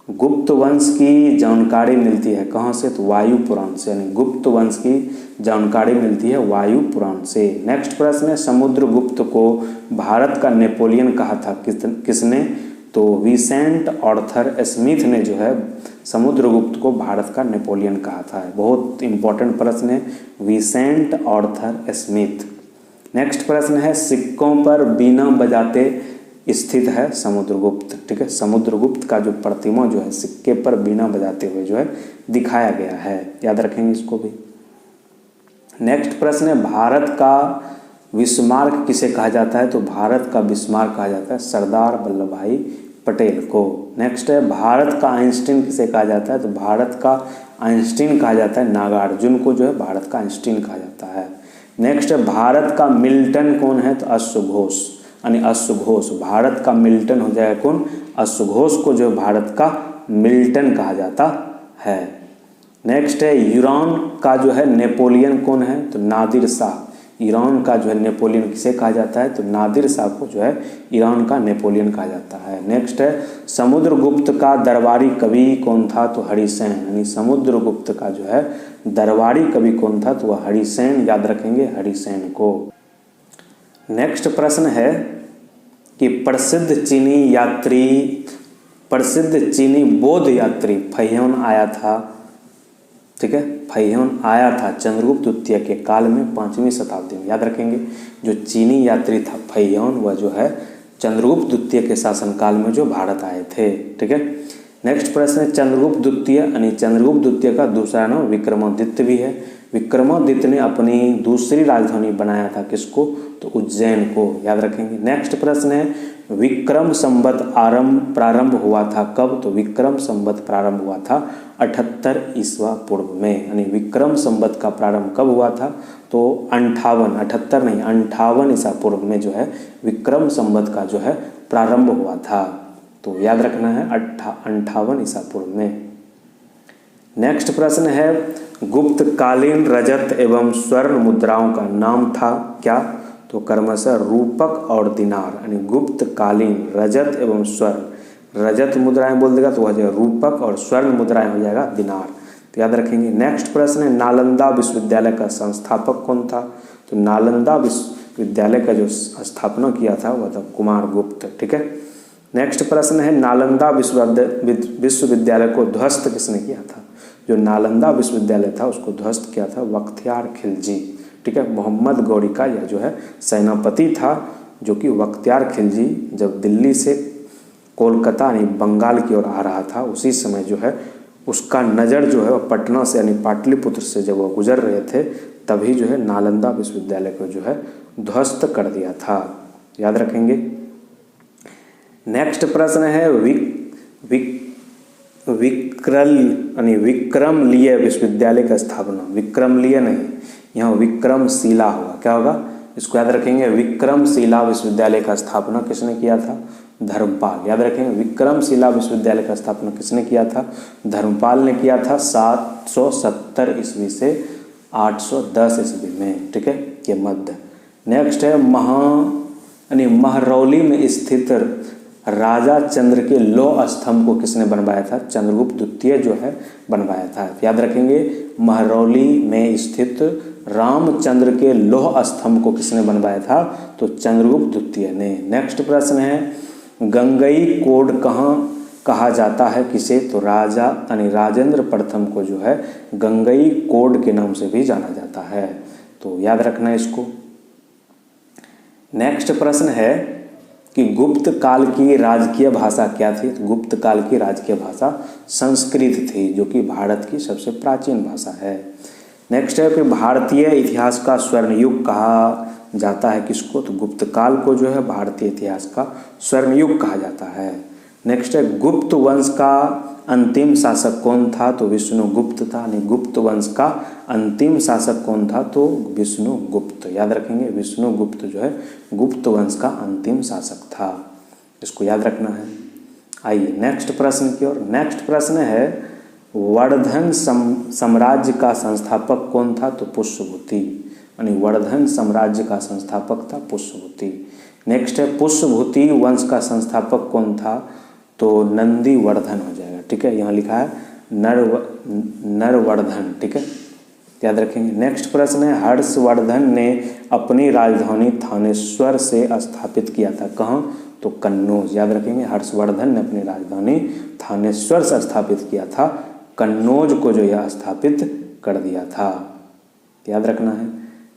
गुप्त वंश की जानकारी मिलती है कहाँ से, तो वायु पुराण से, यानी गुप्त वंश की जानकारी मिलती है वायु पुराण से। नेक्स्ट प्रश्न है समुद्रगुप्त को भारत का नेपोलियन कहा था किसने, तो विसेंट ऑर्थर स्मिथ ने जो है समुद्रगुप्त को भारत का नेपोलियन कहा था। बहुत इंपॉर्टेंट प्रश्न है, विसेंट ऑर्थर स्मिथ। नेक्स्ट प्रश्न है सिक्कों पर बीना बजाते स्थित है समुद्रगुप्त, ठीक है, समुद्रगुप्त का जो प्रतिमा जो है सिक्के पर बीना बजाते हुए जो है दिखाया गया है, याद रखेंगे इसको भी। नेक्स्ट प्रश्न है भारत का बिस्मार्क किसे कहा जाता है, तो भारत का बिस्मार्क कहा जाता है सरदार वल्लभ भाई पटेल को। नेक्स्ट है भारत का आइंस्टीन किसे कहा जाता है, तो भारत का आइंस्टीन कहा जाता है नागार्जुन को जो है भारत का आइंस्टीन कहा जाता है। नेक्स्ट है भारत का मिल्टन कौन है, तो अश्वघोष, यानी अश्वघोष, भारत का मिल्टन हो जाएगा कौन, अश्वघोष को जो भारत का मिल्टन कहा जाता है। नेक्स्ट है ईरान का जो है नेपोलियन कौन है, तो नादिर शाह, ईरान का जो है नेपोलियन किसे कहा जाता है, तो नादिर शाह को जो है ईरान का नेपोलियन कहा जाता है। नेक्स्ट है समुद्रगुप्त का दरबारी कवि कौन था, तो हरिसेन, यानी समुद्रगुप्त का जो है दरबारी कवि कौन था, तो वह हरिसेन, याद रखेंगे हरिसेन को। नेक्स्ट प्रश्न है कि प्रसिद्ध चीनी बौद्ध यात्री फैह्योन आया था, ठीक है, फैह्योन आया था चंद्रगुप्त द्वितीय के काल में 5वीं शताब्दी में, याद रखेंगे। जो चीनी यात्री था फैह्योन वह जो है चंद्रगुप्त द्वितीय के शासनकाल में जो भारत आए थे, ठीक है। नेक्स्ट प्रश्न है चंद्रगुप्त द्वितीय, यानी चंद्रगुप्त द्वितीय का दूसरा नाम विक्रमादित्य भी है। विक्रमादित्य ने अपनी दूसरी राजधानी बनाया था किसको, तो उज्जैन को, याद रखेंगे। नेक्स्ट प्रश्न है विक्रम संवत प्रारंभ हुआ था कब, तो विक्रम संवत प्रारंभ हुआ था 78 ईस्वा पूर्व में, यानी विक्रम संवत का प्रारंभ कब हुआ था, तो 58 ईसा पूर्व में जो है विक्रम संवत का जो है प्रारंभ हुआ था, तो याद रखना है 58 ईसा पूर्व में। नेक्स्ट प्रश्न है गुप्त कालीन रजत एवं स्वर्ण मुद्राओं का नाम था क्या, तो क्रमशः रूपक और दिनार, यानी गुप्त कालीन रजत एवं स्वर्ण, रजत मुद्राएं बोल देगा तो वह जो रूपक और स्वर्ण मुद्राएं हो जाएगा दिनार, तो याद रखेंगे। नेक्स्ट प्रश्न है नालंदा विश्वविद्यालय का संस्थापक कौन था, तो नालंदा विश्वविद्यालय का जो स्थापना किया था वह था कुमारगुप्त, ठीक है। नेक्स्ट प्रश्न है नालंदा विश्वविद्यालय को ध्वस्त किसने किया था, जो नालंदा विश्वविद्यालय था उसको ध्वस्त किया था बख्तियार खिलजी, ठीक है। मोहम्मद गौरी का यह जो है सेनापति था, जो कि बख्तियार खिलजी जब दिल्ली से कोलकाता यानी बंगाल की ओर आ रहा था उसी समय जो है उसका नज़र जो है वह पटना से यानी पाटलिपुत्र से जब वह गुजर रहे थे तभी जो है नालंदा विश्वविद्यालय को जो है ध्वस्त कर दिया था, याद रखेंगे। नेक्स्ट प्रश्न है विक्रमलीय विश्वविद्यालय का स्थापना, विक्रमलीय नहीं, यहाँ विक्रमशिला होगा। क्या होगा, इसको याद रखेंगे। विक्रमशिला विश्वविद्यालय का स्थापना किसने किया था, धर्मपाल। याद रखेंगे, विक्रमशिला विश्वविद्यालय का स्थापना किसने किया था, धर्मपाल ने किया था 770 ईस्वी से 810 ईस्वी में, ठीक है, ये मध्य। नेक्स्ट है महरौली में स्थित राजा चंद्र के लौह स्तंभ को किसने बनवाया था, चंद्रगुप्त द्वितीय जो है बनवाया था। याद रखेंगे, महरौली में स्थित रामचंद्र के लौह स्तंभ को किसने बनवाया था, तो चंद्रगुप्त द्वितीय ने। नेक्स्ट प्रश्न है गंगई कोड कहाँ कहा जाता है किसे, तो राजा यानी राजेंद्र प्रथम को जो है गंगई कोड के नाम से भी जाना जाता है, तो याद रखना है इसको। नेक्स्ट प्रश्न है कि गुप्त काल की राजकीय भाषा क्या थी, तो गुप्त काल की राजकीय भाषा संस्कृत थी, जो कि भारत की सबसे प्राचीन भाषा है। नेक्स्ट है कि भारतीय इतिहास का स्वर्ण युग कहा जाता है किसको, तो गुप्त काल को जो है भारतीय इतिहास का स्वर्ण युग कहा जाता है। नेक्स्ट है गुप्त वंश का अंतिम शासक कौन था, तो विष्णुगुप्त था। यानी गुप्त वंश का अंतिम शासक कौन था, तो विष्णुगुप्त। याद रखेंगे, विष्णुगुप्त जो है गुप्त वंश का अंतिम शासक था, इसको याद रखना है। आइए नेक्स्ट प्रश्न की ओर। नेक्स्ट प्रश्न है वर्धन साम्राज्य का संस्थापक कौन था, तो पुष्यभूति। यानी वर्धन साम्राज्य का संस्थापक था पुष्यभूति। नेक्स्ट है पुष्यभूति वंश का संस्थापक कौन था, तो नंदीवर्धन हो जाएगा, ठीक है, यहाँ लिखा है नरवर्धन, ठीक है, याद रखेंगे। नेक्स्ट प्रश्न है हर्षवर्धन ने अपनी राजधानी थानेश्वर से स्थापित किया था, कहाँ, तो कन्नौज। याद रखेंगे, हर्षवर्धन ने अपनी राजधानी थानेश्वर से स्थापित किया था, कन्नौज को जो यह स्थापित कर दिया था, याद रखना है।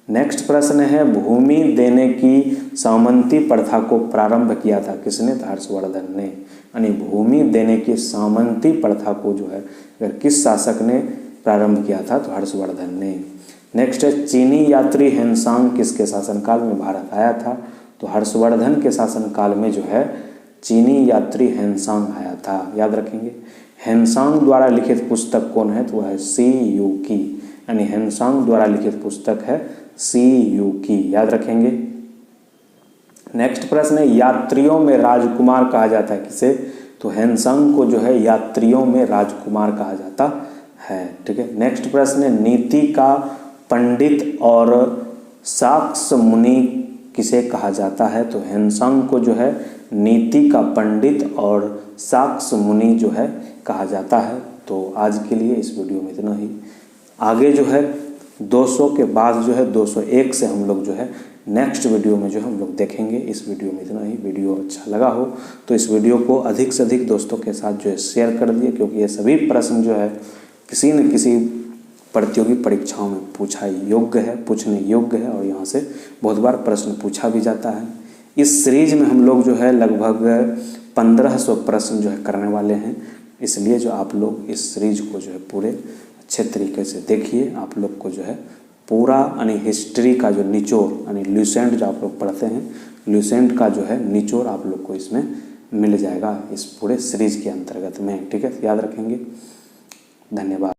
नेक्स्ट प्रश्न है भूमि देने की सामंती प्रथा को प्रारंभ किया था किसने, तो हर्षवर्धन ने। यानी भूमि देने की सामंती प्रथा को जो है अगर किस शासक ने प्रारंभ किया था, तो हर्षवर्धन ने। नेक्स्ट है चीनी यात्री हेनसांग किसके शासनकाल में भारत आया था, तो हर्षवर्धन के शासनकाल में जो है चीनी यात्री हेनसांग आया था, याद रखेंगे। हेनसांग द्वारा लिखित पुस्तक कौन है, तो वह है सी यू की। यानी हेनसांग द्वारा लिखित पुस्तक है सी यू की, याद रखेंगे। नेक्स्ट प्रश्न है यात्रियों में राजकुमार कहा जाता है किसे, तो हेनसांग को जो है यात्रियों में राजकुमार कहा जाता है, ठीक है। नेक्स्ट प्रश्न है नीति का पंडित और साक्ष्य मुनि किसे कहा जाता है, तो हेनसांग को जो है नीति का पंडित और साक्ष्य मुनि जो है कहा जाता है। तो आज के लिए इस वीडियो में इतना ही। आगे जो है 200 के बाद जो है 201 से हम लोग जो है नेक्स्ट वीडियो में जो हम लोग देखेंगे। इस वीडियो में इतना ही। वीडियो अच्छा लगा हो तो इस वीडियो को अधिक से अधिक दोस्तों के साथ जो है शेयर कर दिए, क्योंकि ये सभी प्रश्न जो है किसी न किसी प्रतियोगी परीक्षाओं में पूछने योग्य है और यहाँ से बहुत बार प्रश्न पूछा भी जाता है। इस सीरीज में हम लोग जो है लगभग 1500 प्रश्न जो है करने वाले हैं, इसलिए जो आप लोग इस सीरीज को जो है पूरे अच्छे तरीके से देखिए। आप लोग को जो है पूरा यानी हिस्ट्री का जो निचोड़ यानी ल्यूसेंट जो आप लोग पढ़ते हैं, ल्यूसेंट का जो है निचोड़ आप लोग को इसमें मिल जाएगा इस पूरे सीरीज के अंतर्गत में, ठीक है। याद रखेंगे। धन्यवाद।